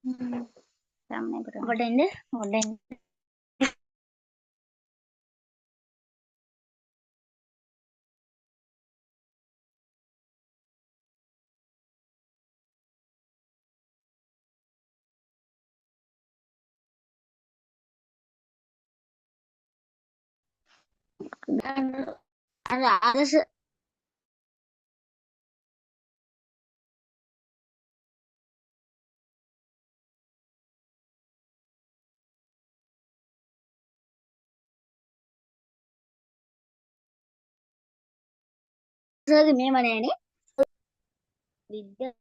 ගොඩෙන්ද ගොඩෙන් අර සර්ගේ මේව නෑනේ විද්‍යා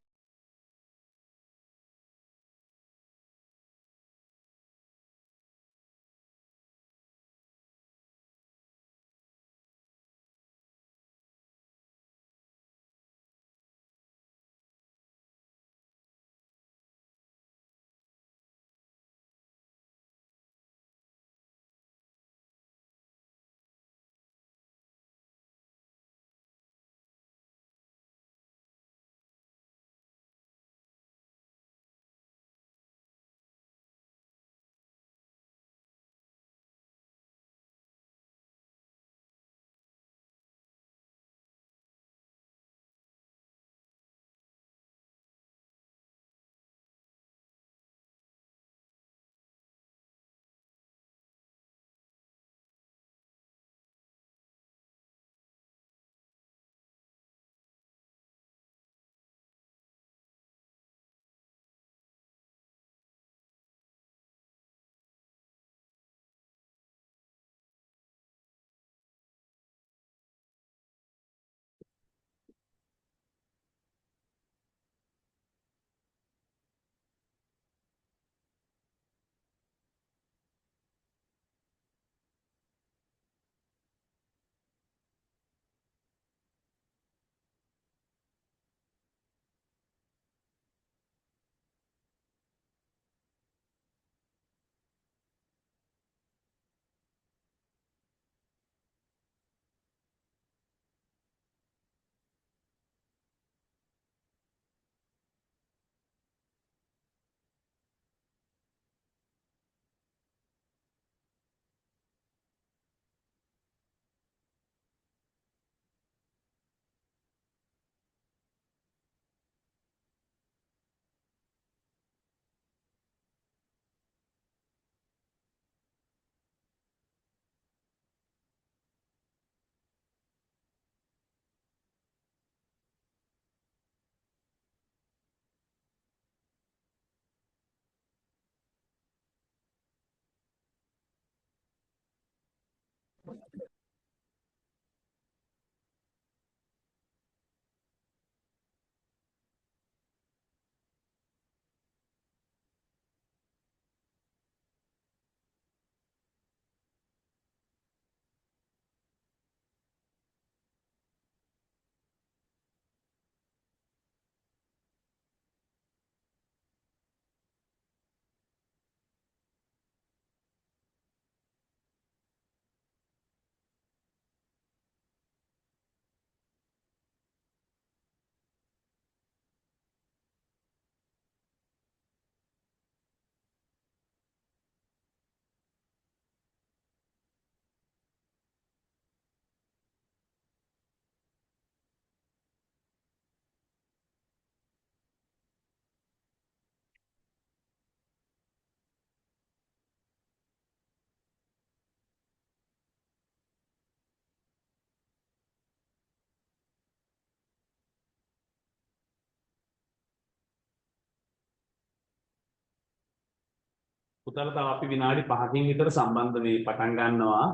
පුතාලා තව අපි විනාඩි 5කින් විතර සම්බන්ධ වෙයි පටන් ගන්නවා.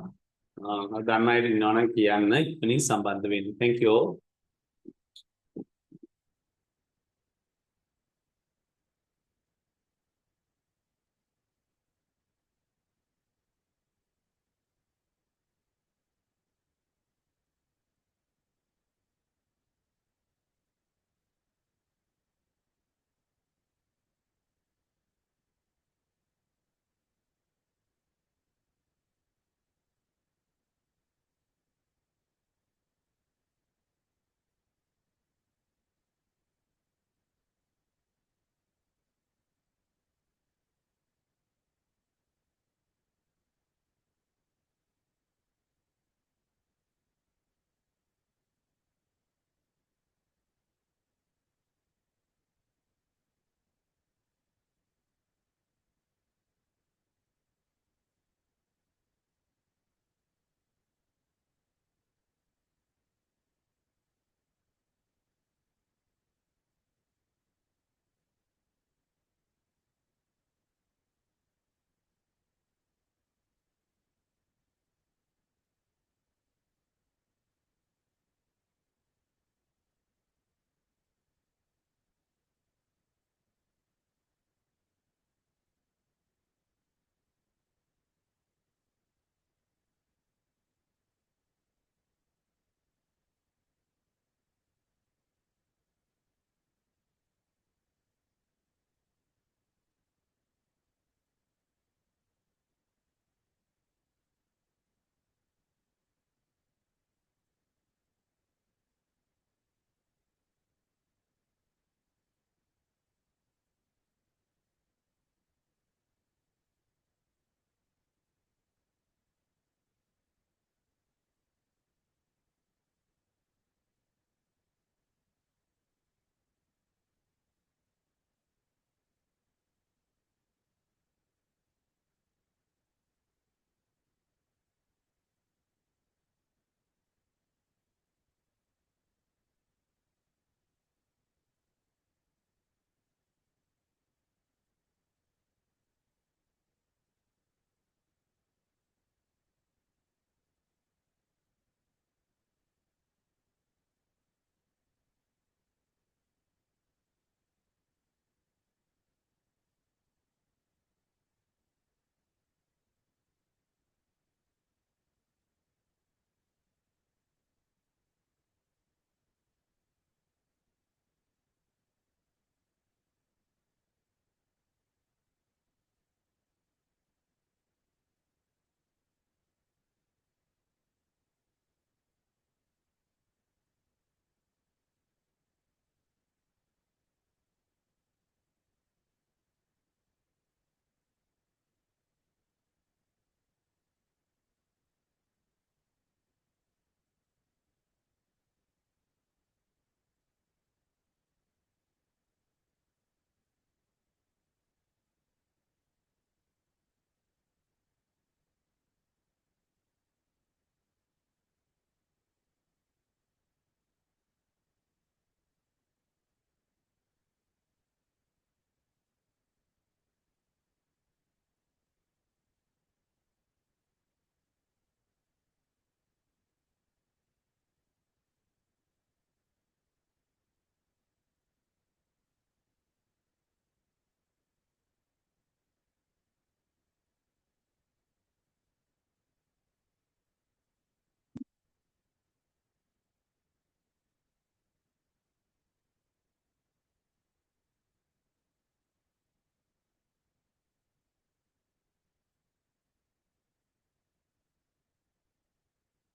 ගන්න අයට ඉන්නවනම් කියන්න ඉක්මනින් සම්බන්ධ වෙන්න. Thank you.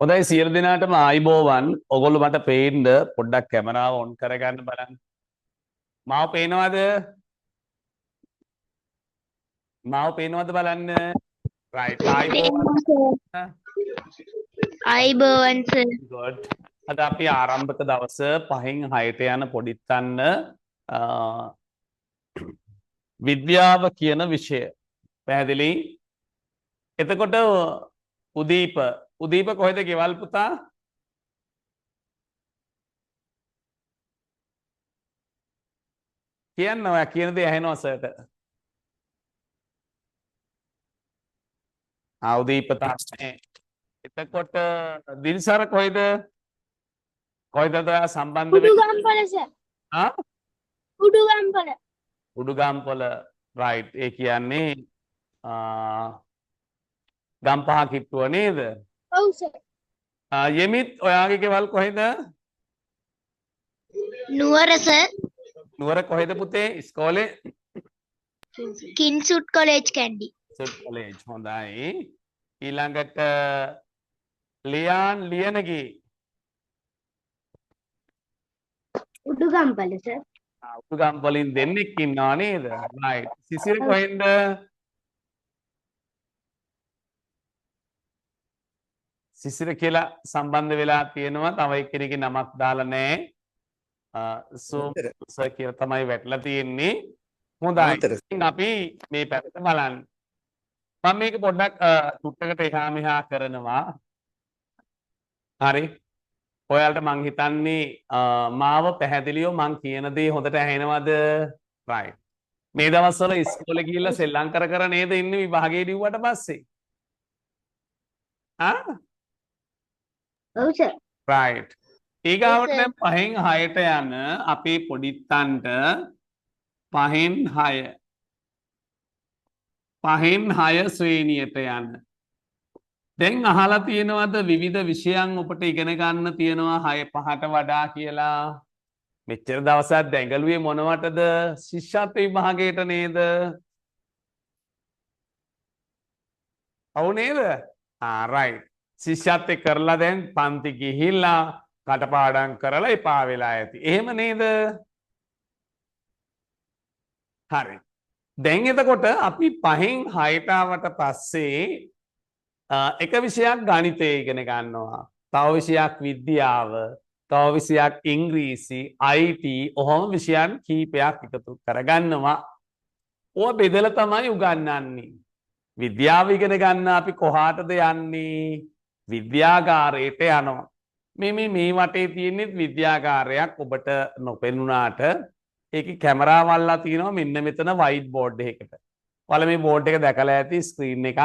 හොඳයි සියලු දෙනාටම ආයිබෝවන්. ඔයගොල්ලෝ මට පේන්න පොඩ්ඩක් කැමරාව ඔන් කරගන්න බලන්න. මාව පේනවද? මාව පේනවද බලන්න. right ආයිබෝවන්. අයිබෝවන් සර්. good. අද අපි ආරම්භක දවස 5න් 6ට යන පොඩිත්තන්න විද්‍යාව කියන විෂය. පැහැදිලි? එතකොට උදීප කොහෙද ගෙවල් පුතා? කියන්න ඔයා කියන දේ ඇහෙනවා සර්ට. උදීප තාක්ෂණය. එතකොට දිල්සර කොහෙද? කොහෙද ඔයා සම්බන්ධ වෙන්නේ? උඩුගම්පල සර්. උඩුගම්පල. උඩුගම්පල right. ඒ කියන්නේ ගම්පහ කිට්ටුව නේද? ඔව් සර්. යෙමිත් ඔයාගේ ගෙවල් කොහෙද? නුවර සර්. නුවර කොහෙද පුතේ? ඉස්කෝලේ? කින්සුට් කොලේජ් කැන්ඩි. සුට් කොලේජ්. හොඳයි. ඊළඟට ලියනගේ උඩුගම්පල සර්. උඩුගම්පලින් දෙන්නෙක් ඉන්නවා නේද? right. සිසිර කොහෙන්ද? සිසිර කියලා සම්බන්ධ වෙලා තියෙනවා. තව එක්කෙනෙක්ගේ නමක් දාලා නැහැ. සර් කියලා තමයි වැටලා තියෙන්නේ. හොඳයි. අපි මේ පැත්ත බලන්න. මම මේක පොඩ්ඩක් තුට්ටකට එහා මෙහා කරනවා. හරි. ඔයාලට මං හිතන්නේ මාව පැහැදිලිව මං කියන දේ හොඳට ඇහෙනවද? right. මේ දවස්වල ඉස්කෝලේ ගිහිල්ලා සෙල්ලම් කර නේද ඉන්නේ විභාගයේ දිව්වට පස්සේ? ඔව් සර්. right. ඊගාවට දැන් 5න් 6ට යන අපේ පොඩිත්තන්ට 5න් 6 ශ්‍රේණියට යන. දැන් අහලා තියෙනවද විවිධ විෂයන් ඔබට ඉගෙන ගන්න තියෙනවා 6 5ට වඩා කියලා? මෙච්චර දවසක් දැඟලුවේ මොනවටද? ශිෂ්‍යත්ව විභාගයට නේද? ඔව් නේද? right. ශිෂ්‍යත්ව කරලා දැන් පන්ති ගිහිල්ලා කටපාඩම් කරලා එපා වෙලා ඇති. එහෙම නේද? හරි. දැන් එතකොට අපි 5න් 6ට ආවට පස්සේ එක විෂයක් ගණිතය ඉගෙන ගන්නවා. තව විෂයක් විද්‍යාව, තව විෂයක් ඉංග්‍රීසි, IT ඔහොම විෂයන් කීපයක් එකතු කරගන්නවා. ඕවා බෙදලා තමයි උගන්වන්නේ. විද්‍යාව ඉගෙන ගන්න අපි කොහාටද යන්නේ? විද්‍යාගාරයට යනවා. මේ වටේ තියෙන්නේ විද්‍යාගාරයක්. ඔබට නොපෙනුනාට ඒකේ කැමරාවල්ලා තියෙනවා මෙන්න මෙතන වයිට් බෝඩ් එකකට. ඔයාලා මේ බෝඩ් එක දැකලා ඇති ස්ක්‍රීන් එකක්.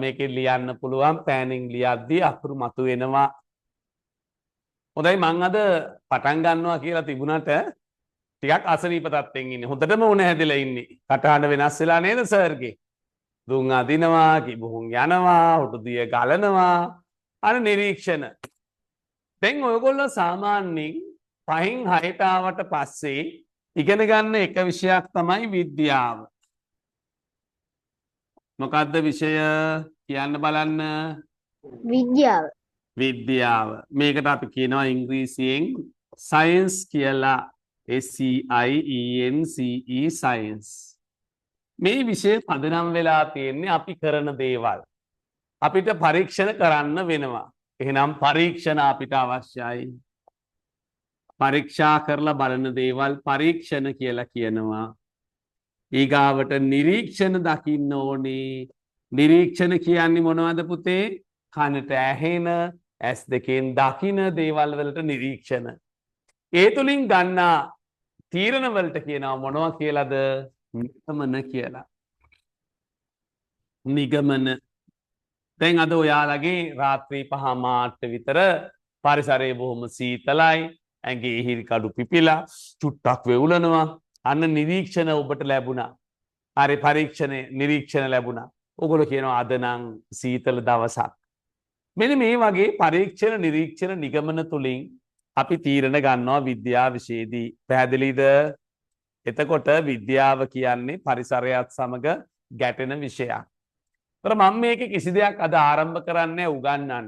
මේකේ ලියන්න පුළුවන් පෑනින් ලියද්දී අකුරු මතුවෙනවා. හොඳයි මං අද පටන් ගන්නවා කියලා තිබුණාට ටිකක් අසනීප තත්ත්වෙන් ඉන්නේ. හොඳටම උණ හැදිලා ඉන්නේ. කටහඬ වෙනස් වෙලා නේද සර්ගේ? දුම් අදිනවා, කිඹුහුන් යනවා, උඩුදිය ගලනවා. අර නිරීක්ෂණ. දැන් ඔයගොල්ලෝ සාමාන්‍යයෙන් 5න් 6ට ආවට පස්සේ ඉගෙන ගන්න එක විෂයක් තමයි විද්‍යාව. මොකද්ද විෂය කියන්න බලන්න? විද්‍යාව. විද්‍යාව. මේකට අපි කියනවා ඉංග්‍රීසියෙන් සයන්ස් කියලා. SCIENCE science. මේ විෂය පදනම් වෙලා තියෙන්නේ අපි කරන දේවල්. අපිට පරීක්ෂණ කරන්න වෙනවා. එහෙනම් පරීක්ෂණ අපිට අවශ්‍යයි. පරීක්ෂා කරලා බලන දේවල් පරීක්ෂණ කියලා කියනවා. ඊගාවට නිරීක්ෂණ දකින්න ඕනේ. නිරීක්ෂණ කියන්නේ මොනවද පුතේ? කනට ඇහෙන, ඇස් දෙකෙන් දකින දේවල් වලට නිරීක්ෂණ. ඒ තුලින් ගන්නා තීරණ වලට කියනවා මොනවා කියලාද? නිගමන කියලා. නිගමන. දැන් අද ඔයාලගේ රාත්‍රී 5:00 විතර පරිසරය බොහොම සීතලයි. ඇඟේ හිරි කඩු පිපිලා චුට්ටක් වෙවුලනවා. අන්න නිරීක්ෂණ ඔබට ලැබුණා. හරි නිරීක්ෂණ ලැබුණා. ඔයගොල්ලෝ කියනවා අද නම් සීතල දවසක්. මෙන්න මේ වගේ පරීක්ෂණ නිරීක්ෂණ නිගමන තුලින් අපි තීරණ ගන්නවා විද්‍යාව විෂයේදී. පැහැදිලිද? එතකොට විද්‍යාව කියන්නේ පරිසරයත් සමග ගැටෙන විෂයක්. මම මේක කිසි දෙයක් අද ආරම්භ කරන්නේ උගන්වන්න.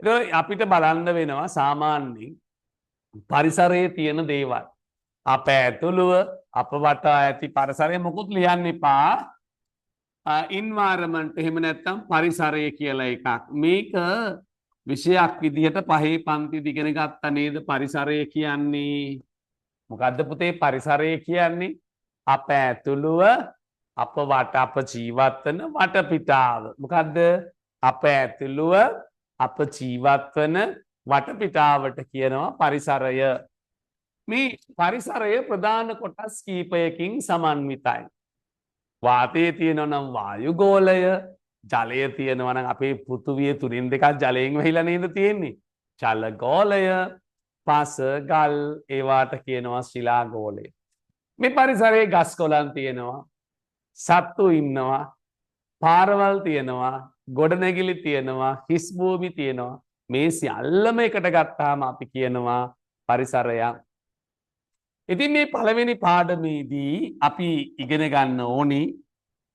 ඒක අපිට බලන්න වෙනවා සාමාන්‍යයෙන් පරිසරයේ තියෙන දේවල්. අප ඇතුළුව අප වටා ඇති පරිසරය මොකුත් ලියන්න එපා. environment එහෙම නැත්නම් පරිසරය කියලා එකක්. මේක විෂයක් විදිහට පහේ පන්තිදී ඉගෙන ගත්තා නේද පරිසරය කියන්නේ? මොකද්ද පුතේ පරිසරය කියන්නේ? අප ඇතුළුව අප වට අප ජීවත් වෙන වටපිටාව. මොකද්ද? අප ඇතුළුව අප ජීවත් වෙන වටපිටාවට කියනවා පරිසරය. මේ පරිසරය ප්‍රධාන කොටස් කීපයකින් සමන්විතයි. වාතයේ තියෙනවා නම් වායු ගෝලය, ජලය තියෙනවා නම් අපේ පෘථුවිය තුලින් දෙකක් ජලයෙන් වෙහිලා නේද තියෙන්නේ? ජල ගෝලය, පස, ගල් ඒවාට කියනවා ශිලා ගෝලය. මේ පරිසරයේ ගස් කොළන් තියෙනවා, සත්තු ඉන්නවා, පාරවල් තියෙනවා, ගොඩනැගිලි තියෙනවා, හිස් භූමි තියෙනවා. මේ සියල්ලම එකට ගත්තාම අපි කියනවා පරිසරයක්. ඉතින් මේ පළවෙනි පාඩමේදී අපි ඉගෙන ගන්න ඕනි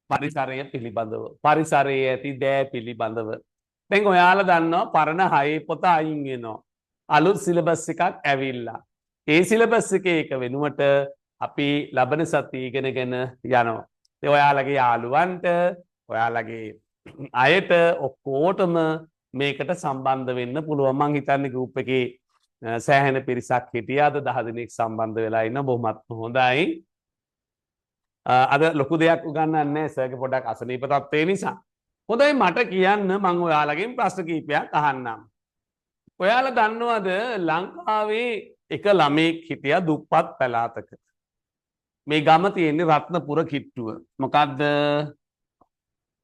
පරිසරය පිළිබඳව. පරිසරයේ ඇති දෑ පිළිබඳව. දැන් ඔයාලා දන්නවා පරණ 6 පොත අයින් වෙනවා. අලුත් සිලබස් එකක් ඇවිල්ලා. ඒ සිලබස් එකේ එක වෙනුවට අපි ලබන සතියේ ඉගෙනගෙන යනවා. ඒ ඔයාලගේ යාළුවන්ට, ඔයාලගේ අයට ඔක්කොටම මේකට සම්බන්ධ වෙන්න පුළුවන්. මං හිතන්නේ ගෲප් එකේ සෑහෙන පිරිසක් හිටියා. අද 10 දිනක් සම්බන්ධ වෙලා ඉන්න බොහොමත් හොඳයි. අද ලොකු දෙයක් උගන්වන්නේ නැහැ සර්ගේ පොඩක් අසනීප තත්ත්වය නිසා. හොඳයි මට කියන්න මං ඔයාලගෙන් ප්‍රශ්න කිහිපයක් අහන්නම්. ඔයාලා දන්නවද ලංකාවේ එක ළමෙක් හිටියා දුප්පත් පළාතක. මේ ගම තියෙන්නේ රත්නපුර කිට්ටුව. මොකද්ද?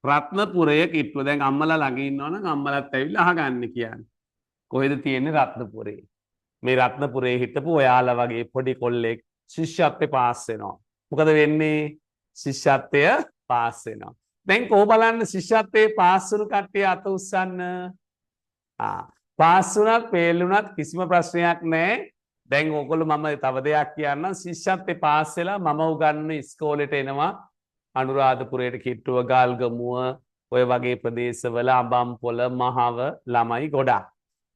රත්නපුරය කිට්ටුව. දැන් අම්මලා ළඟ ඉන්නවනම් අම්මලාත් ඇවිල්ලා අහගන්න කියන්නේ. කොහෙද තියෙන්නේ රත්නපුරේ? මේ රත්නපුරේ හිටපු ඔයාලා වගේ පොඩි කොල්ලෙක් ශිෂ්‍යත්වේ පාස් වෙනවා. මොකද වෙන්නේ? ශිෂ්‍යත්වය පාස් වෙනවා. දැන් කොහොම බලන්න ශිෂ්‍යත්වයේ පාස් වුණු කට්ටිය අත උස්සන්න. පාස් වුණත් ෆේල් වුණත් කිසිම ප්‍රශ්නයක් නැහැ. දැන් ඕගොල්ලෝ මම තව දෙයක් කියන්නම්. ශිෂ්‍යත්වයේ පාස් වෙලා මම උගන්වන ඉස්කෝලේට එනවා අනුරාධපුරයට කිට්ටුව, ගල්ගමුව ඔය වගේ ප්‍රදේශවල අඹම්පොළ මහව ළමයි ගොඩක්.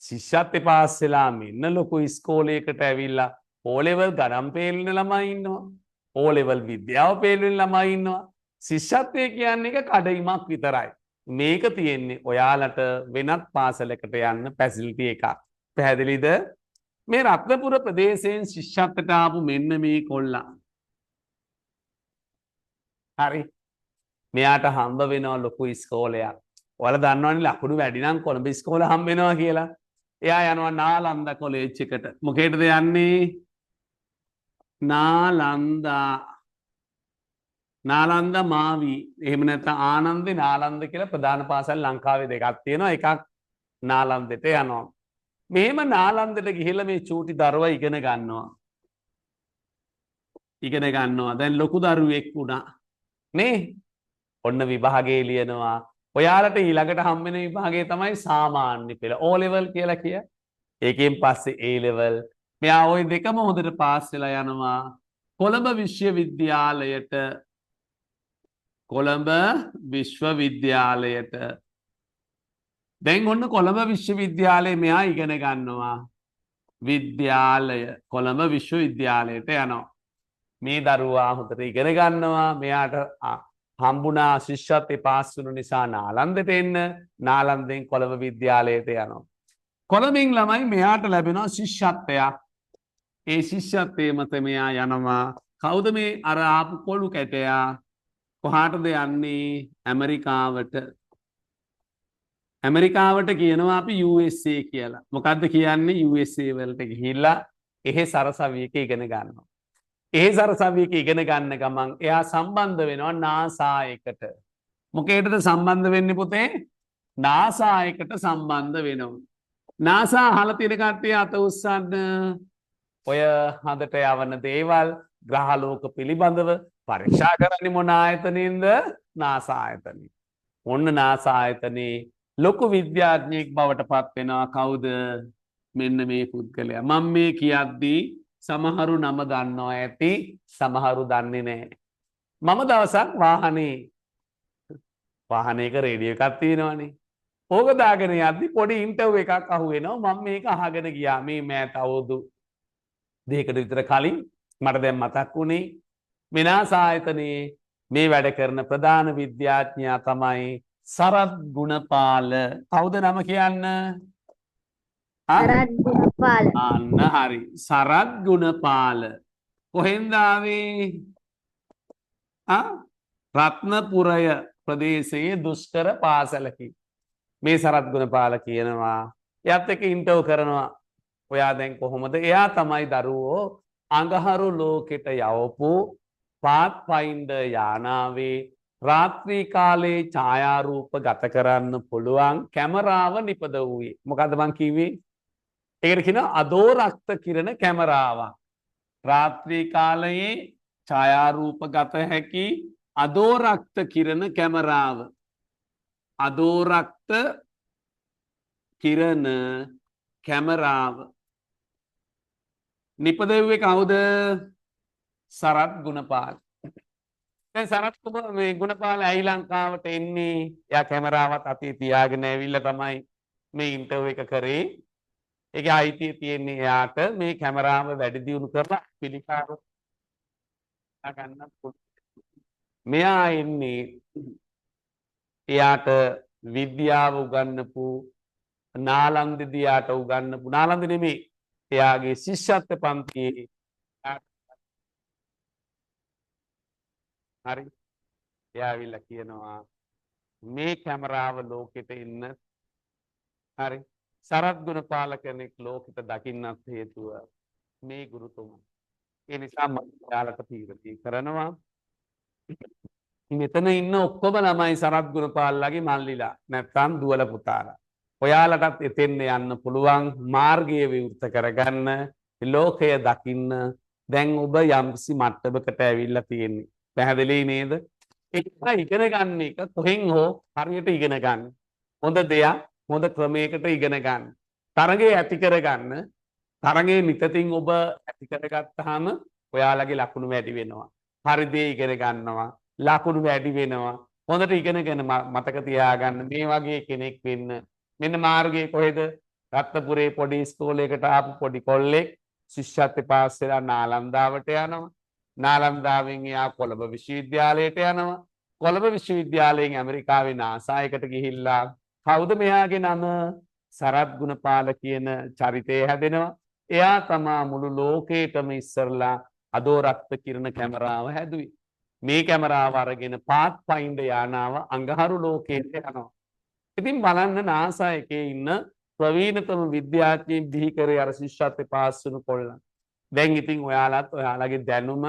ශිෂ්‍යත්වයේ පාස් වෙලා මෙන්න ලොකු ඉස්කෝලේකට ඇවිල්ලා O level ගණන් පේලින ළමයි ඉන්නවා. O level විද්‍යාව පේලින ළමයි ඉන්නවා. ශිෂ්‍යත්වය කියන්නේ එක කඩයිමක් විතරයි. මේක තියෙන්නේ ඔයාලට වෙනත් පාසලකට යන්න ෆැසිලිටි එකක්. පැහැදිලිද? මේ රත්නපුර ප්‍රදේශයෙන් ශිෂ්‍යත්වයට ආපු මෙන්න මේ කොල්ලා. හරි. මෙයාට හම්බ වෙනවා ලොකු ඉස්කෝලයක්. ඔයාලා දන්නවනේ ලකුණු වැඩි නම් කොළඹ ඉස්කෝල හම්බ වෙනවා කියලා. එයා යනවා නාලන්ද කොලෙජ් එකට. මොකේද යන්නේ? නාලන්ද මාවි. එහෙම නැත්නම් ආනන්දේ නාලන්ද කියලා ප්‍රධාන පාසල් ලංකාවේ දෙකක් තියෙනවා. එකක් නාලන්දෙට යනවා. මෙහෙම නාලන්දෙට ගිහිල්ලා මේ චූටි දරුවා ඉගෙන ගන්නවා. දැන් ලොකු දරුවෙක් වුණා. නේ? ඔන්න විභාගේ ලියනවා. ඔයාලට ඊළඟට හම්බ වෙන විභාගය තමයි සාමාන්‍ය පෙළ O level කියලා කිය. ඒකෙන් පස්සේ A level. මෙයා ওই දෙකම හොඳට පාස් වෙලා යනවා කොළඹ විශ්වවිද්‍යාලයට. දැන් ඔන්න කොළඹ විශ්වවිද්‍යාලයේ මෙයා ඉගෙන ගන්නවා. කොළඹ විශ්වවිද්‍යාලයට යනවා. මේ දරුවා හොඳට ඉගෙන ගන්නවා. මෙයාට හම්බුණා ශිෂ්‍යත්වයේ පාස් වුණු නිසා නාලන්දට එන්න. නාලන්දෙන් කොළඹ විද්‍යාලයට යනවා. කොළඹින් ළමයි මෙයාට ලැබෙනවා ශිෂ්‍යත්වයක්. ඒ ශිෂ්‍යත්වයේ මත මෙයා යනවා. කවුද මේ අර ආපු කොළු කැටයා? කොහාටද යන්නේ? ඇමරිකාවට. ඇමරිකාවට කියනවා අපි USA කියලා. මොකද්ද කියන්නේ? USA වලට ගිහිල්ලා එහෙ සරසවියක ඉගෙන ගන්නවා. ඒ සරසවියක ඉගෙන ගන්න ගමන් එයා සම්බන්ධ වෙනවා NASA එකට. මොකේටද සම්බන්ධ වෙන්නේ පුතේ? NASA එකට සම්බන්ධ වෙනවා. NASA අහලා තියෙන කට්ටිය අත උස්සන්න. ඔය හදට යවන දේවල් ග්‍රහලෝක පිළිබඳව පරීක්ෂා කරන්නේ මොන ආයතනින්ද? NASA ආයතනින්. ඔන්න NASA ආයතනේ ලොකු විද්‍යාඥයෙක් බවට පත් වෙනවා. කවුද? මෙන්න මේ පුද්ගලයා. මම මේ කියද්දී සමහරු නම දන්නවා ඇති, සමහරු දන්නේ නැහැ. මම දවසක් වාහනයක රේඩියෝ එකක් තියෙනවානේ. ඕක දාගෙන යද්දි පොඩි ඉන්ටර්වයුව එකක් අහුවෙනවා මම මේක අහගෙන ගියා මේ මෑත අවුරුදු දෙකකට විතර කලින් මට දැන් මතක් වුණේ විනාශ ආයතනයේ මේ වැඩ කරන ප්‍රධාන විද්‍යාඥයා තමයි සරත් ගුණපාල කවුද නම කියන්න සරත් ගුණපාල. අන්න හරි සරත් ගුණපාල කොහෙන්ද ආවේ රත්නපුරය ප්‍රදේශයේ දුෂ්කර පාසලකි මේ සරත් ගුණපාල කියනවා එයාත් එක්ක ඉන්ටර්වයුව කරනවා ඔයා දැන් කොහොමද එයා තමයි දරුවෝ අඟහරු ලෝකෙට යවපු පාත්ෆයින්ඩර් යානාවේ රාත්‍රී කාලේ ඡායාරූප ගත කරන්න පුළුවන් කැමරාව නිපදවුවේ මොකද්ද මං කිව්වේ ඒකට කියනවා අදෝරක්ත කිරණ කැමරාවක් රාත්‍රී කාලයේ ඡායාරූප ගත හැකි අදෝරක්ත කිරණ කැමරාව අදෝරක්ත කිරණ කැමරාව නිපදවුවේ කවුද සරත් ගුණපාල දැන් සරත් මේ ගුණපාල ඇයි ලංකාවට එන්නේ එයා කැමරාවත් අතේ තියාගෙන ඇවිල්ලා තමයි මේ ඉන්ටර්වයුව එක කරේ ඒකේ අයිතිය තියෙන්නේ එයාට මේ කැමරාව වැඩි දියුණු කරලා පිළිකාර ගන්න මෙයා එන්නේ එයාට විද්‍යාව උගන්වපු නාලන්දදියාට උගන්වපු නාලන්ද නෙමෙයි එයාගේ ශිෂ්‍යත්ව පන්තියේ හරි එයා ඇවිල්ලා කියනවා මේ කැමරාව ලෝකෙට එන්න හරි සරත් ගුණපාල කෙනෙක් ලෝකෙට දකින්නත් හේතුව මේ ගුරුතුමා ඒ නිසා මම යාලට තීරණය කරනවා මෙතන ඉන්න ඔක්කොම ළමයි සරත් ගුණපාලලාගේ මල්ලිලා නැත්තම් දුවල පුතාලා ඔයාලටත් එතෙන්න යන්න පුළුවන් මාර්ගය විවෘත කරගන්න ලෝකය දකින්න දැන් ඔබ යම්කිසි මට්ටමකට ඇවිල්ලා තියෙන්නේ පැහැදිලි නේද ඒක ඉගෙන ගන්න එක කොහෙන් හෝ හරියට ඉගෙන ගන්න හොඳ දෙයක් හොඳ ක්‍රමයකට ඉගෙන ගන්න තරගය ඇති කරගන්න තරගයේ නිතතින් ඔබ ඇති කරගත්තාම ඔයාලගේ ලකුණු වැඩි වෙනවා හරි දේ ඉගෙන ගන්නවා ලකුණු වැඩි වෙනවා හොඳට ඉගෙනගෙන මතක තියාගන්න මේ වගේ කෙනෙක් වෙන්න මෙන්න මාර්ගය කොහෙද රත්නපුරේ පොඩි ඉස්කෝලේකට ආපු පොඩි කොල්ලෙක් ශිෂ්‍යත්ව පාස් වෙලා නාලන්දාවට යනවා නාලන්දාවෙන් එයා කොළඹ විශ්වවිද්‍යාලයට යනවා කොළඹ විශ්වවිද්‍යාලයෙන් ඇමරිකාවේ නාසා එකට ගිහිල්ලා කවුද මෙයාගේ නම සරත් ගුණපාල කියන චරිතය හැදෙනවා එයා තමා මුළු ලෝකේටම ඉස්සරලා අදෝරක්ත කිරණ කැමරාව හැදුවේ මේ කැමරාව අරගෙන පාත්ෆයින්ඩර් යානාව අඟහරු ලෝකයට යනවා ඉතින් බලන්න නාසා එකේ ඉන්න ප්‍රවීණතම විද්‍යාඥයින් බිහි කරේ අර ශිෂ්‍යත්ව පාස් වුණු කොල්ලන් දැන් ඉතින් ඔයාලත් ඔයාලගේ දැනුම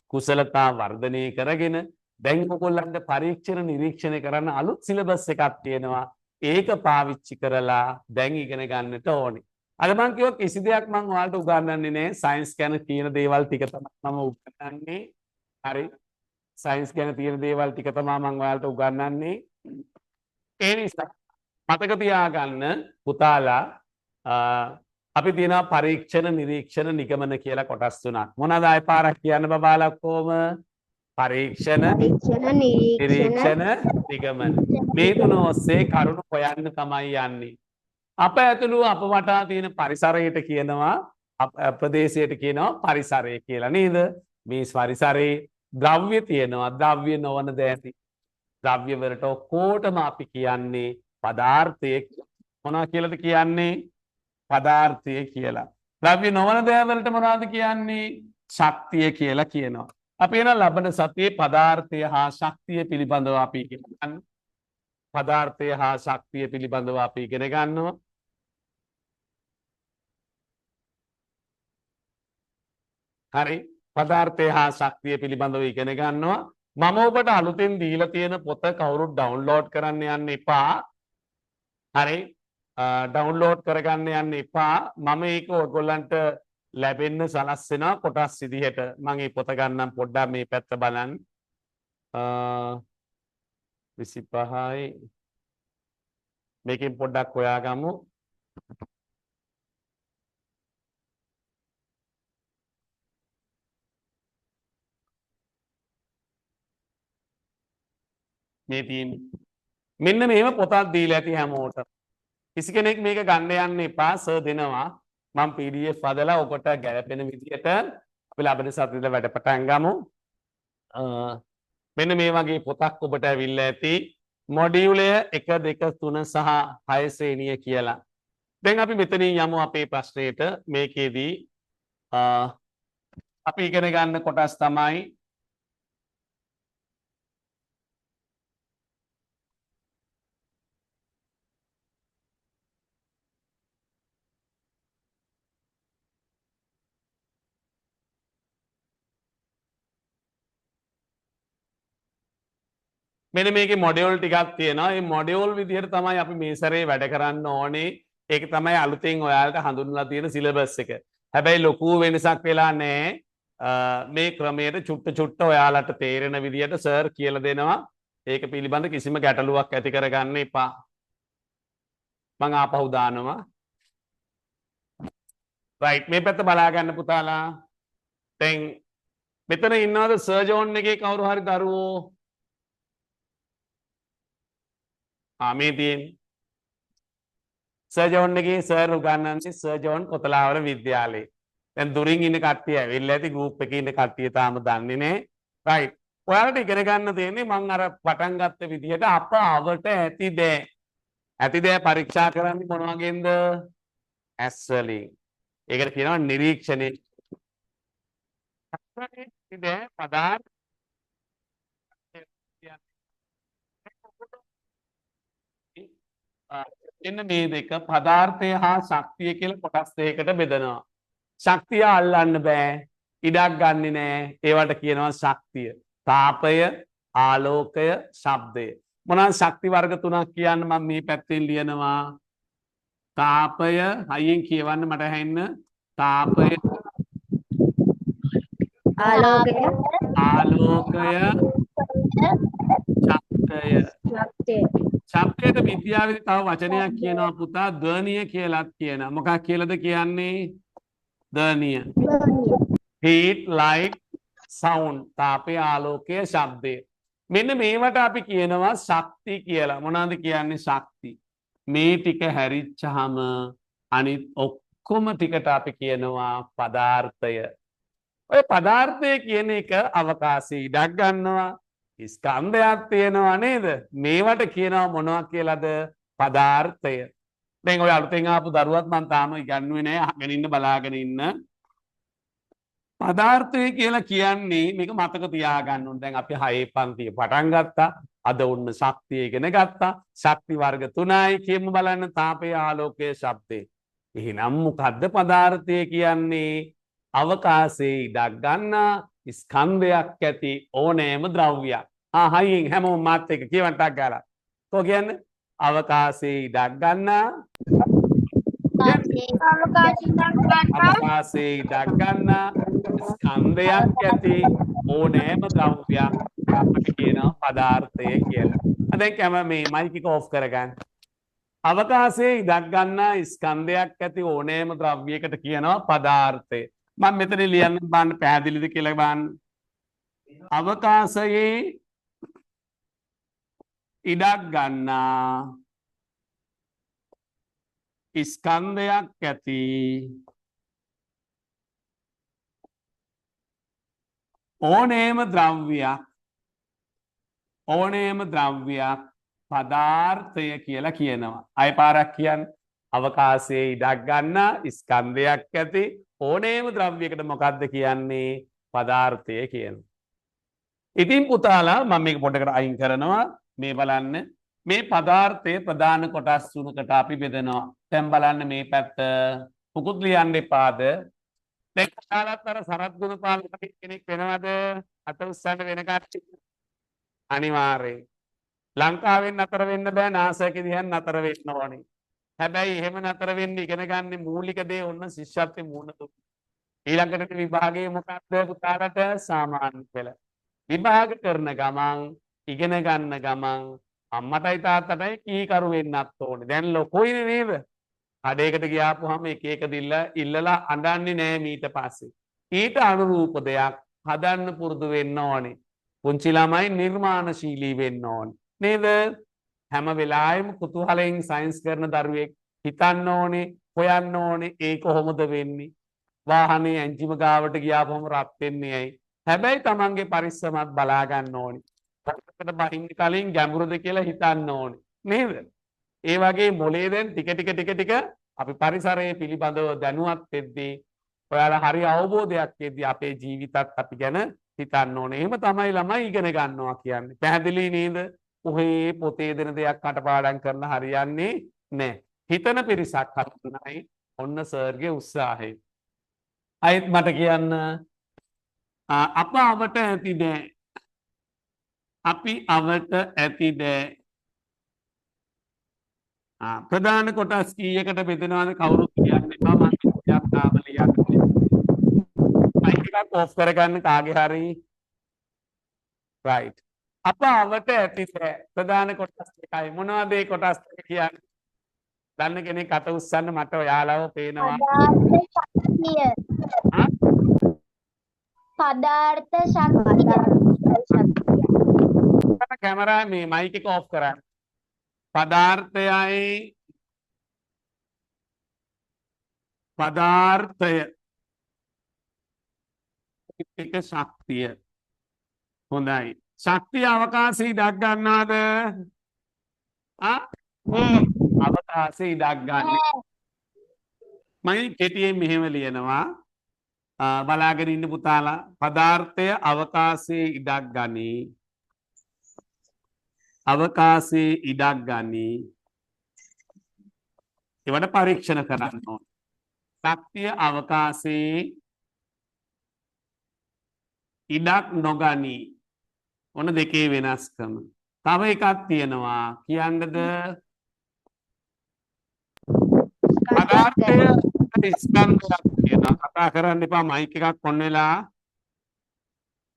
කුසලතා වර්ධනය කරගෙන දැන් ඔයගොල්ලන්ට පරීක්ෂණ නිරීක්ෂණය කරන්න අලුත් සිලබස් එකක් තියෙනවා ඒක පාවිච්චි කරලා දැන් ඉගෙන ගන්නට ඕනේ අද මම කිව්වා කිසි දෙයක් මම ඔයාලට උගන්වන්නේ නැහැ සයන්ස් ගැන තියෙන දේවල් ටික තමයි මම උගන්වන්නේ හරි සයන්ස් ගැන තියෙන දේවල් ටික තමයි මම ඔයාලට උගන්වන්නේ ඒ නිසා මතක තියාගන්න පුතාලා අපි තියෙනවා පරීක්ෂණ නිරීක්ෂණ නිගමන කියලා කොටස් තුනක් මොනවාද ආයෙ පාරක් කියන්න බබාලා කොහොම පරීක්ෂණ නිරීක්ෂණ නිගමන මේ තුන ඔස්සේ කරුණු හොයන්න තමයි යන්නේ අප ඇතුළු අප වටා තියෙන පරිසරයට කියනවා ප්‍රදේශයට කියනවා පරිසරය කියලා නේද මේ පරිසරයේ ද්‍රව්‍ය තියෙනවා ද්‍රව්‍ය නොවන දෑති ද්‍රව්‍ය වලට ඔක්කොටම අපි කියන්නේ පදාර්ථය මොනවා කියලාද කියන්නේ පදාර්ථය කියලා ද්‍රව්‍ය නොවන දෑ වලට මොනවද කියන්නේ ශක්තිය කියලා කියනවා අපි එන ලබන සතියේ පදාර්ථය හා ශක්තිය පිළිබඳව අපි ඉගෙන ගන්න පදාර්ථය හා ශක්තිය පිළිබඳව අපි ඉගෙන ගන්නවා හරි පදාර්ථය හා ශක්තිය පිළිබඳව ඉගෙන ගන්නවා මම ඔබට අලුතෙන් දීලා තියෙන පොත කවුරුත් ඩවුන්ලෝඩ් කරන්න යන්න එපා හරි ඩවුන්ලෝඩ් කරගන්න යන්න එපා මම ඒක ඔයගොල්ලන්ට ලැබෙන්න සලස්වෙනවා කොටස් විදිහට මම මේ පොත ගන්නම් පොඩ්ඩක් මේ පැත්ත බලන්න 25යි මේකෙන් පොඩ්ඩක් හොයාගමු මේ තියෙන්නේ මෙන්න මේව පොතක් දීලා ඇති හැමෝටම. කිසි කෙනෙක් මේක ගන්න යන්න එපා. සර් දෙනවා. මම PDF හදලා ඔකට ගැලපෙන විදියට අපි ලබන සතියේ වැඩ පටන් ගමු. මෙන්න මේ වගේ පොතක් ඔබට ඇවිල්ලා ඇති. මොඩියුලය 1 2 3 සහ 6 ශ්‍රේණිය කියලා. දැන් අපි මෙතනින් යමු අපේ ප්‍රශ්නයට. මේකෙදී අපි ඉගෙන ගන්න කොටස් තමයි මෙන්න මේකේ මොඩියුල් ටිකක් තියෙනවා. මේ මොඩියුල් විදිහට තමයි අපි මේ සැරේ වැඩ කරන්න ඕනේ. ඒක තමයි අලුතෙන් ඔයාලට හඳුන්වලා තියෙන සිලබස් එක. හැබැයි ලොකු වෙනසක් වෙලා නැහැ. මේ ක්‍රමයට චුට්ට ඔයාලට තේරෙන විදිහට සර් කියලා දෙනවා. ඒක පිළිබඳ කිසිම ගැටලුවක් ඇති කරගන්න එපා. මම ආපහු දානවා. රයිට් මේ පැත්ත බලා ගන්න පුතාලා. දැන් මෙතන ඉන්නවද සර් ජෝන් එකේ කවුරු හරි දරුවෝ? මේ තියෙන්නේ සර් ජෝන් එකේ සර් උගන්වන්නේ සර් ජෝන් කොතලාවල විද්‍යාලේ. දැන් දුරින් ඉන්න කට්ටිය ඇවිල්ලා ඇති ගෲප් එකේ ඉන්න කට්ටිය තාම දන්නේ නැහැ. රයිට්. ඔයාලට ඉගෙන ගන්න තියෙන්නේ මම අර පටන් ගත්ත විදිහට අප අවට ඇති දෑ පරීක්ෂා කරන්නේ මොන වගේන්ද? ඇස් වලින්. ඒකට කියනවා නිරීක්ෂණය. ඇති දෑ පදාර්ථ එන්න මේ දෙක පදාර්ථය හා ශක්තිය කියලා කොටස් දෙකකට බෙදනවා. ශක්තිය අල්ලන්න බෑ. ඉඩක් ගන්නෙ නෑ. ඒවට කියනවා ශක්තිය. තාපය, ආලෝකය, ශබ්දය. මොනවාද ශක්ති වර්ග තුනක් කියන්න මම මේ පැත්තෙන් ලියනවා. තාපය, හයියෙන් කියවන්න මට ඇහෙන්න. තාපය, ආලෝකය, ශබ්දය. ශබ්දයට විද්‍යාවේදී තව වචනයක් කියනවා පුතා ධ්වනිය කියලාත් කියනවා. මොකක් කියලාද කියන්නේ? ධ්වනිය. heat, light, sound. තාපය, ආලෝකය, ශබ්දය. මෙන්න මේවට අපි කියනවා ශක්ති කියලා. මොනවද කියන්නේ ශක්ති? මේ ටික හැරිච්චාම අනිත් ඔක්කොම ටිකට අපි කියනවා පදාර්ථය. ඔය පදාර්ථය කියන එක අවකාශයේ ඉඩක් ගන්නවා. ස්කන්ධයක් තියෙනවා නේද? මේවට කියනවා මොනවා කියලාද? පදාර්ථය. දැන් ඔය අලුතෙන් ආපු දරුවත් මම තාම ඉගන්නුවේ නැහැ. අහගෙන ඉන්න බලාගෙන ඉන්න. පදාර්ථය කියලා කියන්නේ මේක මතක තියාගන්න ඕනේ. දැන් අපි 6 පන්තිය පටන් ගත්තා. අද උන්න ශක්තිය ඉගෙන ගත්තා. ශක්ති වර්ග 3යි කියමු බලන්න. තාපය, ආලෝකය, ශබ්දය. එහෙනම් මොකද්ද පදාර්ථය කියන්නේ? අවකාශයේ ඉඩක් ගන්නා ස්කන්ධයක් ඇති ඕනෑම ද්‍රව්‍යයක්. හයියෙන් හැමෝම මාත් එක්ක කියවන්න ටක් ගාලා. කො කියන්නේ? අවකාශයේ ඉඩක් ගන්නා අවකාශයේ ඉඩක් ගන්නා ස්කන්ධයක් ඇති ඕනෑම ද්‍රව්‍යයක් අපි කියනවා පදාර්ථය කියලා. දැන් කැම මේ මයික් එක ඔෆ් කරගන්න. අවකාශයේ ඉඩක් ගන්නා ස්කන්ධයක් ඇති ඕනෑම ද්‍රව්‍යයකට කියනවා පදාර්ථය. මම මෙතන ලියන්න බලන්න පැහැදිලිද කියලා බලන්න. අවකාශයේ ඉඩක් ගන්නා ස්කන්ධයක් ඇති ඕනෑම ද්‍රව්‍යයක් පදාර්ථය කියලා කියනවා. අය පාරක් කියන්න. අවකාශයේ ඉඩක් ගන්නා ස්කන්ධයක් ඇති ඕනෑම ද්‍රව්‍යයකට මොකක්ද කියන්නේ? පදාර්ථය කියනවා. ඉතින් පුතාලා මම මේක පොඩ්ඩකට අයින් කරනවා. මේ බලන්න මේ පදාර්ථයේ ප්‍රධාන කොටස් තුනකට අපි බෙදනවා. දැන් බලන්න මේ පැත්ත පුකුත් ලියන්න එපාද? දැන් කතාවත් අර සරත් ගුණපාල කෙනෙක් වෙනවද? අත උස්සන්න වෙන කට්ටිය. අනිවාර්යයෙන්. ලංකාවෙන් නතර වෙන්න බෑ. නාසයක දිහා නතර වෙන්න ඕනේ. හැබැයි එහෙම නතර වෙන්න ඉගෙන ගන්න මූලික දේ ඔන්න ශිෂ්‍යත්වයේ මූණ දුන්න. ඊළඟට විභාගයේ මොකක්ද පුතාලට? සාමාන්‍ය පෙළ. විභාග කරන ගමන් ඉගෙන ගන්න ගමන් අම්මටයි තාත්තටයි කීකරු වෙන්නත් ඕනේ. දැන් ලොකුයිනේ නේද? කඩේකට ගියාපුවාම එක එක දිල්ල ඉල්ලලා අඬන්නේ නෑ ඊට පස්සේ. ඊට අනුරූප දෙයක් හදන්න පුරුදු වෙන්න ඕනේ. පුංචි ළමයි නිර්මාණශීලී වෙන්න ඕනේ. නේද? හැම වෙලාවෙම කුතුහලයෙන් සයන්ස් කරන දරුවෙක් හිතන්න ඕනේ හොයන්න ඕනේ ඒ කොහොමද වෙන්නේ වාහනේ එන්ජිම ගාවට ගියාපම රත් වෙන්නේ ඇයි හැබැයි තමන්ගේ පරිස්සමත් බලා ගන්න ඕනේ පොතකට බහින්න කලින් ගැඹුරුද කියලා හිතන්න ඕනේ නේද ඒ වගේ මොලේ දැන් ටික ටික අපි පරිසරයේ පිළිබඳව දැනුවත් වෙද්දී ඔයාලා හරි අවබෝධයක් එද්දී අපේ ජීවිතත් අපි ගැන හිතන්න ඕනේ. එහෙම තමයි ළමයි ඉගෙන ගන්නවා කියන්නේ. පැහැදිලි නේද? ඔහේ පොතේ දෙන දෙයක් කටපාඩම් කරන හරියන්නේ නැහැ. හිතන පිරිසක් හරිනයි ඔන්න සර්ගේ උත්සාහය. අයත් මට කියන්න අප අවට ඇති නෑ. අපි අවට ඇති නෑ. ප්‍රධාන කොටස් කීයකට බෙදෙනවද කවුරු කියන්නේ මම කියක් තාම ලියන්නේ මයික් එකක් ඔෆ් කරගන්න කාගේ හරි රයිට් අප අවට ඇති ප්‍රධාන කොටස් එකයි මොනවද ඒ කොටස් දෙක කියන්නේ දන්න කෙනෙක් අත උස්සන්න මට ඔයාලව පේනවා පදාර්ථ ශක්තිය කැමරා මේ මයික් එක ඔෆ් කරන්න පදාර්ථයයි පදාර්ථය එක ශක්තිය හොඳයි ශක්තිය අවකාශය ඉඩක් ගන්නවද අවකාශය ඉඩක් ගන්න මම කෙටියෙන් මෙහෙම ලියනවා බලාගෙන ඉන්න පුතාලා පදාර්ථය අවකාශයේ ඉඩක් ගනී අවකාශයේ ඉඩක් ගනී ඒවට පරීක්ෂණ කරන්න ඕනේ ශක්තිය අවකාශයේ ඉඩක් නොගනී ඔන්න දෙකේ වෙනස්කම තව එකක් තියෙනවා කියන්නද පදාර්ථය ස්කන්ධයක් කියනවා කතා කරන්න එපා මයික් එකක් ඔන් වෙලා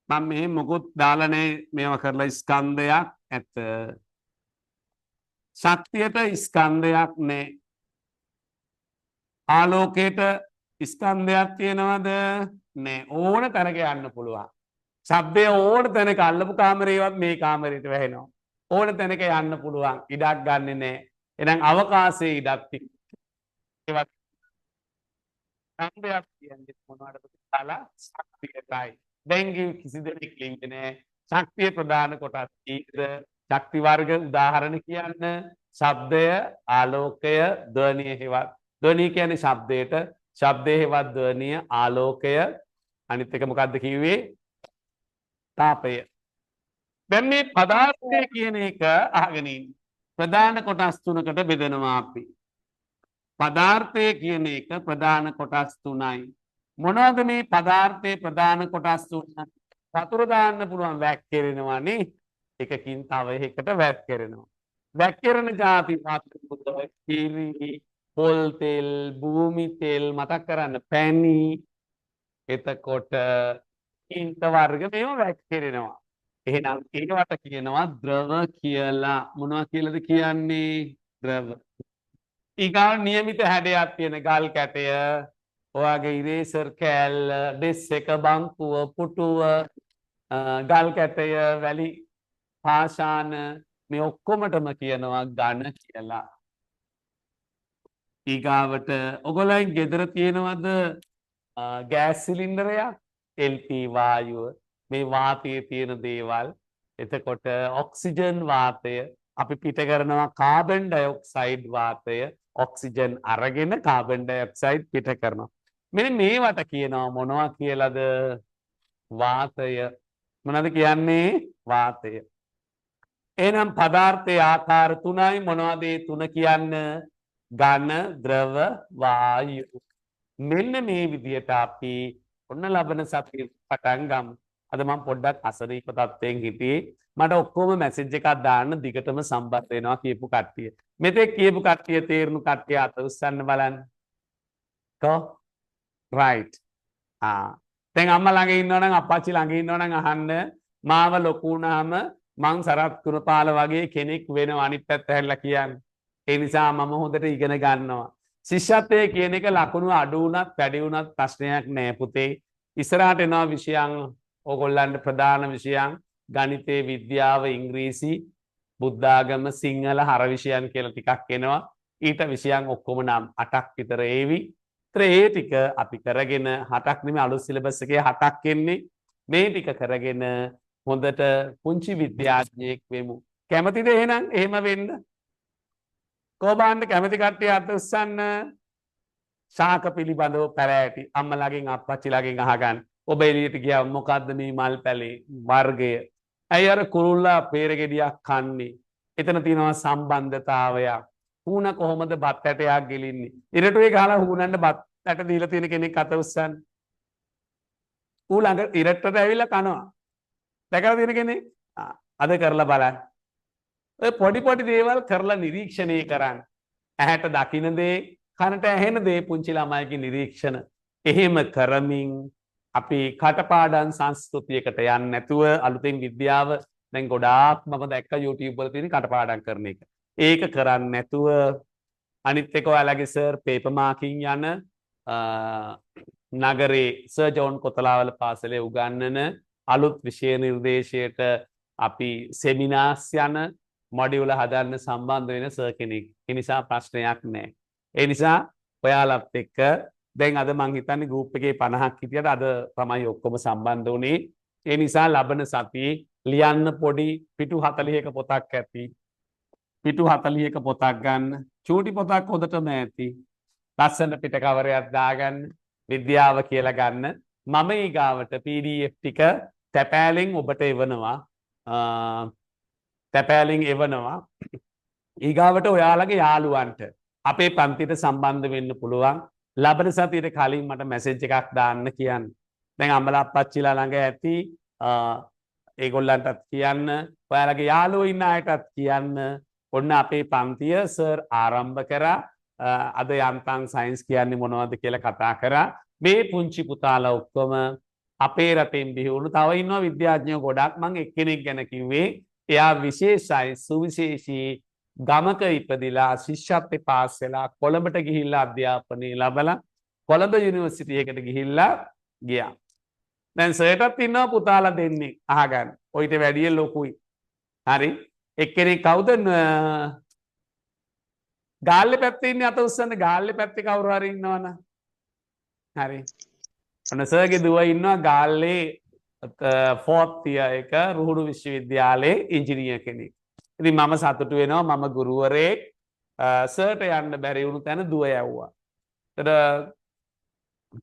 මම මෙහෙම මොකුත් දාලා නැහැ මේවා කරලා ස්කන්ධයක් ඇත ශක්තියට ස්කන්ධයක් නැහැ ආලෝකයට ස්කන්ධයක් තියෙනවද නැහැ ඕන තැනක යන්න පුළුවන් ශබ්දය ඕන තැනක අල්ලපු කාමරේවත් මේ කාමරේට වැහෙනවා ඕන තැනක යන්න පුළුවන් ඉඩක් ගන්නෙ නැහැ එහෙනම් අවකාශයේ ඉඩක් තියෙනවා ස්කන්ධයක් කියන්නේ මොනවද පුතාලා ශක්තියටයි දැන් කිසි දෙයක් ලියන්නේ නැහැ ශක්තිය ප්‍රධාන කොටස් කීයද ශක්ති වර්ග උදාහරණ කියන්න ශබ්දය ආලෝකය ධ්වනිය හේවත් ධ්වනිය කියන්නේ ශබ්දයට ශබ්දයේ හේවත් ධ්වනිය ආලෝකය අනිත් එක මොකද්ද කිව්වේ තාපය දැන් මේ පදාර්ථය කියන එක අහගෙන ඉන්න ප්‍රධාන කොටස් තුනකට බෙදෙනවා අපි පදාර්ථය කියන එක ප්‍රධාන කොටස් තුනයි මොනවද මේ පදාර්ථයේ ප්‍රධාන කොටස් තුන වතුර දාන්න පුළුවන් වැක්කිරෙනවා නේ එකකින් තව එකකට වැක්කිරෙනවා වැක්කිරෙන ಜಾති වතුර කිරි පොල් තෙල් භූමි තෙල් මතක් කරන්න පැණි එතකොට ඉන්ත වර්ග මේවා වැක්කිරෙනවා එහෙනම් ඒකට කියනවා ද්‍රව කියලා මොනවා කියලාද කියන්නේ ද්‍රව ඊගා નિયમિત හැඩයක් තියෙන ගල් කැටය ඔයාගේ ඉරේසර් කෑල්ල ඩෙස් එක බංකුව පුටුව ගල් කැටය වැලි පාෂාණ මේ ඔක්කොමටම කියනවා ඝන කියලා ඊගාවට ඔයගොල්ලන් ගෙදර තියෙනවද ගෑස් සිලින්ඩරයක් LP වායුව මේ වාතයේ තියෙන දේවල් එතකොට ඔක්සිජන් වාතය අපි පිට කරනවා කාබන් ඩයොක්සයිඩ් වාතය ඔක්සිජන් අරගෙන කාබන් ඩයොක්සයිඩ් පිට කරනවා මෙන්න මේවට කියනවා මොනවා කියලාද වාතය මොනවද කියන්නේ වාතය එහෙනම් පදාර්ථයේ ආකාර තුනයි මොනවද ඒ තුන කියන්න ඝන ද්‍රව වායු මෙන්න මේ විදිහට අපි ඔන්න ලබන සතියේ පටන් ගමු අද මම පොඩ්ඩක් අසරීප තත්ත්වයෙන් හිටියේ මට ඔක්කොම මැසේජ් එකක් දාන්න දිගටම සම්බන්ධ වෙනවා කියපු කට්ටිය මෙතෙක් කියපු කට්ටිය තේරුණු කට්ටිය අත උස්සන්න බලන්න කො රයිට් දැන් අම්මා ළඟ ඉන්නවනම් අප්පච්චි ළඟ ඉන්නවනම් අහන්න මාව ලොකු වුණාම මං සරත් කුණපාල වගේ කෙනෙක් වෙනවා අනිත් පැත්ත හැරිලා කියන්නේ ඒ නිසා මම හොඳට ඉගෙන ගන්නවා ශිෂ්‍යත්වයේ කියන එක ලකුණු අඩු වුණත් වැඩි වුණත් ප්‍රශ්නයක් නෑ පුතේ ඉස්සරහට එනවා විෂයන් ඕගොල්ලන්ට ප්‍රධාන විෂයන් ගණිතේ විද්‍යාව ඉංග්‍රීසි බුද්ධාගම සිංහල හර විෂයන් කියලා ටිකක් එනවා. ඊට විෂයන් ඔක්කොම නම් 8ක් විතර ඒවි. ඒ ටික අපි කරගෙන 8ක් නෙමෙයි අලුත් සිලබස් එකේ 7ක් එන්නේ. මේ ටික කරගෙන හොඳට පුංචි විද්‍යාඥයෙක් වෙමු. කැමතිද එහෙනම් එහෙම වෙන්න? කොබාන්න කැමති කට්ටිය අත උස්සන්න. ශාක පිළිබඳව පැරෑටි අම්මලාගෙන් අප්පච්චිලාගෙන් අහගන්න. ඔබ එළියට ගියා මොකද්ද මේ මල් පැලේ වර්ගය? ඇයි අර කුරුල්ලා peeraගෙඩියක් කන්නේ? එතන තියෙනවා සම්බන්ධතාවයක්. හුණ කොහොමද බත් ඇටයක් ගෙලින්නේ? ඉරටුවේ ගහලා හුණන්න බත් ඇට දීලා තියෙන කෙනෙක් අත උස්සන්න. ඌ ළඟ ඉරටට ඇවිල්ලා කනවා. දැකලා තියෙන කෙනෙක්? අද කරලා බලන්න. ඔය පොඩි පොඩි දේවල් කරලා නිරීක්ෂණය කරන්න. ඇහැට දකින්න දේ, කනට ඇහෙන දේ පුංචි ළමයිගේ නිරීක්ෂණ. එහෙම කරමින් අපි කටපාඩම් සංස්කෘතියකට යන්නේ නැතුව අලුතෙන් විද්‍යාව දැන් ගොඩාක් මම දැක්ක YouTube වල තියෙන කටපාඩම් කරන එක. ඒක කරන්නේ නැතුව අනිත් එක ඔයාලගේ සර් පේපර් මාකින් යන නගරේ සර් ජෝන් කොතලාවල පාසලේ උගන්වන අලුත් විෂය නිර්දේශයට අපි සෙමිනාර්ස් යන මොඩියුල හදන්න සම්බන්ධ වෙන සර් කෙනෙක්. ඒ නිසා ප්‍රශ්නයක් නැහැ. ඒ නිසා ඔයාලත් එක්ක දැන් අද මං හිතන්නේ ගෲප් එකේ 50ක් හිටියට අද තමයි ඔක්කොම සම්බන්ධ වුණේ. ඒ නිසා ලබන සතියේ ලියන්න පොඩි පිටු 40ක පොතක් ඇති. පිටු 40ක පොතක් ගන්න. චූටි පොතක් හොදටම ඇති. ලස්සන පිට කවරයක් දාගන්න. විද්‍යාව කියලා ගන්න. මම ඊගාවට PDF ටික තැපෑලෙන් ඔබට එවනවා. තැපෑලෙන් එවනවා. ඊගාවට ඔයාලගේ යාළුවන්ට අපේ පන්තියට සම්බන්ධ වෙන්න පුළුවන්. ලබන සතියේ කලින් මට මැසේජ් එකක් දාන්න කියන්න. දැන් අම්මලා අප්පච්චිලා ළඟ ඇති ඒගොල්ලන්ටත් කියන්න. ඔයාලගේ යාළුවෝ ඉන්න අයටත් කියන්න. ඔන්න අපේ පන්තිය සර් ආරම්භ කරා. අද යන්තම් සයන්ස් කියන්නේ මොනවද කියලා කතා කරා. මේ පුංචි පුතාලා ඔක්කොම අපේ රටෙන් බිහි වුණු තව ඉන්නවා විද්‍යාඥයෝ ගොඩක්. මම එක්කෙනෙක් ගැන කිව්වේ. එයා විශේෂයි සුවිශේෂී ගමක ඉපදිලා ශිෂ්‍යත්වයේ පාස් වෙලා කොළඹට ගිහිල්ලා අධ්‍යාපනය ලැබලා කොළඹ යුනිවර්සිටි එකට ගිහිල්ලා ගියා. දැන් සර්ටත් ඉන්නවා පුතාලා දෙන්නේ අහගන්න. ඔయిత වැඩිය ලොකුයි. හරි. එක්කෙනෙක් කවුද? ගාල්ලේ පැත්තේ ඉන්නේ අත උස්සන්න. ගාල්ලේ පැත්තේ කවුරු හරි ඉන්නවනම්. හරි. ඔන්න සර්ගේ දුව ඉන්නවා ගාල්ලේ 4th year එක රුහුණු විශ්වවිද්‍යාලයේ ඉංජිනේර කෙනෙක්. ඉතින් මම සතුටු වෙනවා මම ගුරුවරයෙක් සර්ට යන්න බැරි වුණු තැන දුව යවුවා. ඒතර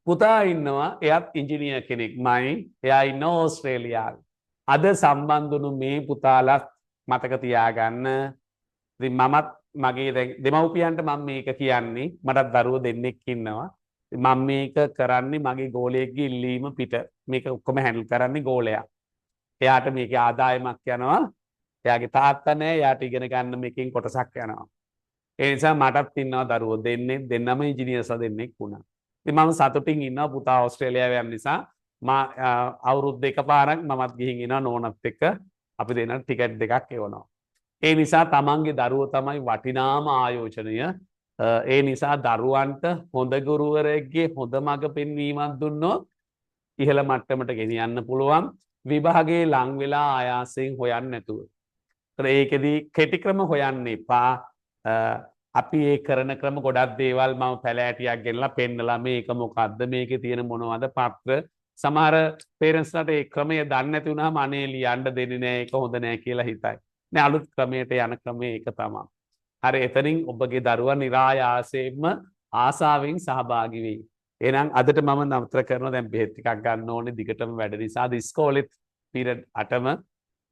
පුතා ඉන්නවා එයාත් ඉංජිනේර කෙනෙක්මයි. එයා ඉන්නවා ඕස්ට්‍රේලියාවේ. අද සම්බන්ධ වුණු මේ පුතාලා මතක තියාගන්න. ඉතින් මමත් මගේ දෙමව්පියන්ට මම මේක කියන්නේ. මටත් දරුවෝ දෙන්නෙක් ඉන්නවා. මම මේක කරන්නේ මගේ ගෝලයෙක්ගේ ඉල්ලීම පිට. මේක ඔක්කොම හැන්ඩල් කරන්නේ ගෝලයා. එයාට මේකේ ආදායමක් යනවා. එයාගේ තාත්තා නැහැ. එයාට ඉගෙන ගන්න මේකෙන් කොටසක් යනවා. ඒ නිසා මටත් ඉන්නවා දරුවෝ දෙන්නම ඉංජිනේර්ස්ලා දෙන්නෙක් වුණා. ඉතින් මම සතුටින් ඉන්නවා පුතා ඕස්ට්‍රේලියාවේ යන නිසා. අවුරුදු දෙක පාරක් මමත් ගිහින් ඉනවා නෝනත් එක්ක. අපි දෙන්නට ටිකට් දෙකක් එවනවා. ඒ නිසා තමන්ගේ දරුවෝ තමයි වටිනාම ආයෝජනය. ඒ නිසා දරුවන්ට හොඳ ගුරුවරයෙක්ගේ හොඳ මඟ පෙන්වීමක් දුන්නොත් ඉහළ මට්ටමට ගෙනියන්න පුළුවන්. විභාගයේ ලං වෙලා ආයාසයෙන් හොයන්න නැතුව. ඒකෙදී කෙටි ක්‍රම හොයන්න එපා. අපි ඒ කරන ක්‍රම ගොඩක් දේවල් මම පැලෑටියක් ගෙනලා පෙන්නලා මේක මොකද්ද මේකේ තියෙන මොනවද පත්‍ර සමහර පේරන්ට්ස්ලාට ඒ ක්‍රමය දන්නේ නැති වුණාම අනේ ලියන්න දෙන්නේ නැහැ ඒක හොඳ නැහැ කියලා හිතයි. නේ අලුත් ක්‍රමයට යන ක්‍රමය ඒක තමයි. හරි එතනින් ඔබගේ දරුවා નિરાයාසයෙන්ම ආසාවෙන් සහභාගී වෙයි. එහෙනම් අදට මම නතර කරනවා දැන් බෙහෙත් ටිකක් ගන්න ඕනේ දිගටම වැඩ නිසා අද ඉස්කෝලෙත් පීරියඩ් 8ම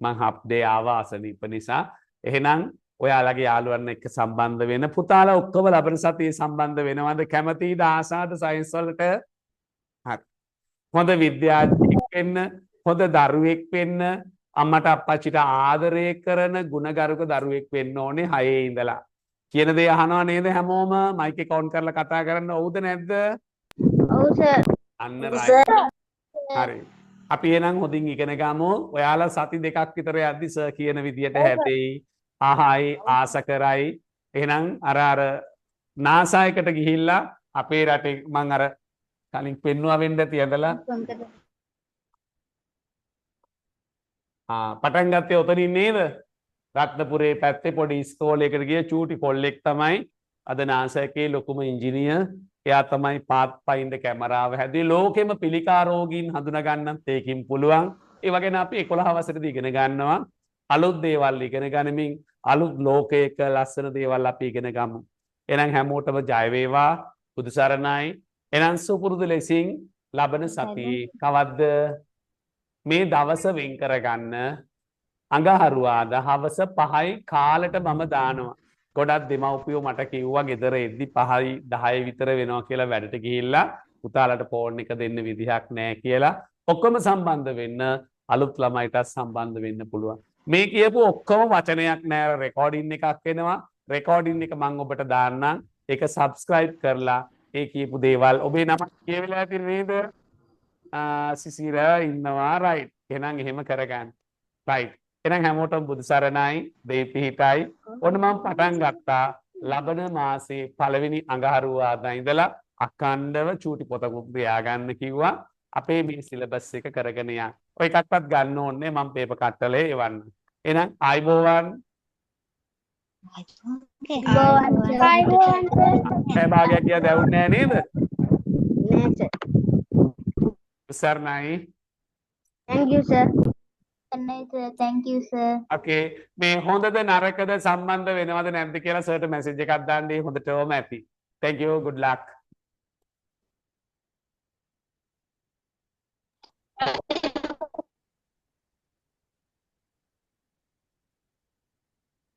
මං හප් ඩේ ආවා අසනීප නිසා. එහෙනම් ඔයාලගේ යාළුවන් එක්ක සම්බන්ධ වෙන පුතාලා ඔක්කොම ලබන සතියේ සම්බන්ධ වෙනවද කැමතිද ආසාද සයන්ස් වලට? හරි. හොඳ විද්‍යාඥයෙක් වෙන්න, හොඳ දරුවෙක් වෙන්න, අම්මට අප්පච්චිට ආදරය කරන ගුණගරුක දරුවෙක් වෙන්න ඕනේ 6 ඉඳලා. කියන දේ අහනවා නේද හැමෝම? මයික් එක ඔන් කරලා කතා කරන්න ඕවද නැද්ද? ඔව් සර්. අන්න රයිට්. හරි. අපි එහෙනම් හොඳින් ඉගෙන ගමු. ඔයාලා සති දෙකක් විතර යද්දි සර් කියන විදියට හැදෙයි. ආහයි ආස කරයි. එහෙනම් අර නාසායකට ගිහිල්ලා අපේ රටේ මං අර කලින් පෙන්නවා වෙන්න ඇති ඇඳලා පටන් ගත්තේ ඔතනින් නේද? රත්නපුරේ පැත්තේ පොඩි ඉස්කෝලේකට ගිය චූටි කොල්ලෙක් තමයි අද නාසයකේ ලොකුම ඉංජිනියර්. එයා තමයි පාත් පයින්ද කැමරාව හැදුවේ. ලෝකෙම පිළිකා රෝගීන් හඳුනා ගන්නත් ඒකින් පුළුවන්. ඒ වගේම අපි 11 වසරේදී ඉගෙන ගන්නවා අලුත් දේවල් ඉගෙන ගනිමින් අලුත් ලෝකයක ලස්සන දේවල් අපි ඉගෙන ගමු. එහෙනම් හැමෝටම ජය වේවා. බුදු සරණයි. එහෙනම් සුපුරුදු ලෙසින් ලබන සතියේ කවද්ද මේ දවස වෙන් කරගන්න අඟහරුවාදා හවස 5යි කාලෙට මම දානවා. ගොඩක් දෙමව්පියෝ මට කිව්වා ගෙදර එද්දි 5යි 10යි විතර වෙනවා කියලා වැඩට ගිහිල්ලා පුතාලට ෆෝන් එක දෙන්න විදිහක් නැහැ කියලා. ඔක්කොම සම්බන්ධ වෙන්න අලුත් ළමයිටත් සම්බන්ධ වෙන්න පුළුවන්. මේ කියපු ඔක්කොම වචනයක් නෑ රෙකෝඩින් එකක් එනවා. රෙකෝඩින් එක මම ඔබට දාන්නම්. ඒක සබ්ස්ක්‍රයිබ් කරලා ඒ කියපු දේවල් ඔබේ නම කියවිලා ඇති නේද? සිසිර ඉන්නවා රයිට්. එහෙනම් එහෙම කරගන්න. රයිට්. එහෙනම් හැමෝටම බුදු සරණයි දෙවි පිහිටයි. ඔන්න මම පටන් ගත්තා ලබන මාසේ පළවෙනි අඟහරුවාදා ඉඳලා අඛණ්ඩව චූටි පොතකුත් ලියාගන්න කිව්වා. අපේ මේ සිලබස් එක කරගෙන යන්න. ඔය එකක්වත් ගන්න ඕනේ මම පේපර් කට්ටලේ එවන්න. එහෙනම් ආයිබෝවන්. ඒ භාගයක් කියා දැවුන්නේ නේද? නෑ sir. සර්ණයි. Thank you sir. Thank you sir. Okay මේ හොඳද නරකද සම්බන්ධ වෙනවද නැද්ද කියලා සර්ට මැසේජ් එකක් දාන්න. හොඳටම ඇති. Thank you good luck.